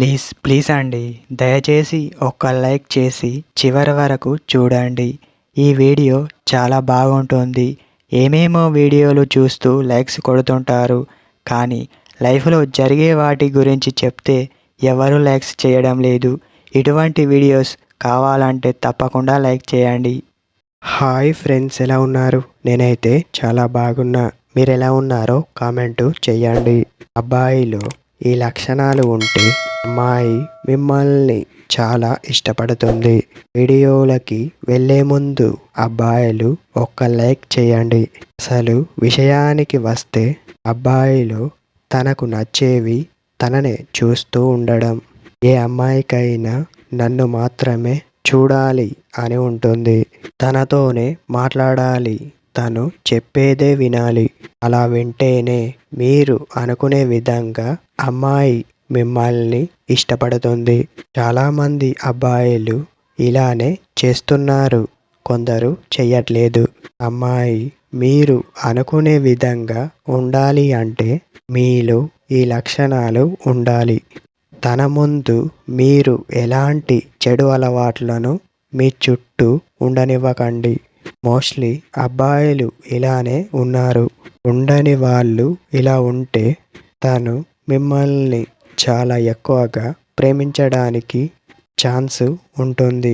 Please please అండి, దయచేసి ఒక్క లైక్ చేసి చివరి వరకు చూడండి. ఈ వీడియో చాలా బాగుంటుంది. ఏమేమో వీడియోలు చూస్తూ లైక్స్ కొడుతుంటారు, కానీ లైఫ్లో జరిగే వాటి గురించి చెప్తే ఎవరు లైక్స్ చేయడం లేదు. ఇటువంటి వీడియోస్ కావాలంటే తప్పకుండా లైక్ చేయండి. హాయ్ ఫ్రెండ్స్, ఎలా ఉన్నారు? నేనైతే చాలా బాగున్నా. మీరు ఎలా ఉన్నారో కామెంటు చేయండి. అబ్బాయిలో ఈ లక్షణాలు ఉంటే అమ్మాయి మిమ్మల్ని చాలా ఇష్టపడుతుంది. వీడియోలకి వెళ్ళే ముందు అబ్బాయిలు ఒక్క లైక్ చేయండి. అసలు విషయానికి వస్తే అబ్బాయిలు తనకు నచ్చేవి తననే చూస్తూ ఉండడం. ఏ అమ్మాయికైనా నన్ను మాత్రమే చూడాలి అని ఉంటుంది. తనతోనే మాట్లాడాలి, తను చెప్పేదే వినాలి. అలా వింటేనే మీరు అనుకునే విధంగా అమ్మాయి మిమ్మల్ని ఇష్టపడుతుంది. చాలామంది అబ్బాయిలు ఇలానే చేస్తున్నారు, కొందరు చెయ్యట్లేదు. అమ్మాయి మీరు అనుకునే విధంగా ఉండాలి అంటే మీలో ఈ లక్షణాలు ఉండాలి. తన ముందు మీరు ఎలాంటి చెడు అలవాట్లను మీ చుట్టూ ఉండనివ్వకండి. మోస్ట్లీ అబ్బాయిలు ఇలానే ఉన్నారు. ఉండని వాళ్ళు ఇలా ఉంటే తను మిమ్మల్ని చాలా ఎక్కువగా ప్రేమించడానికి ఛాన్స్ ఉంటుంది.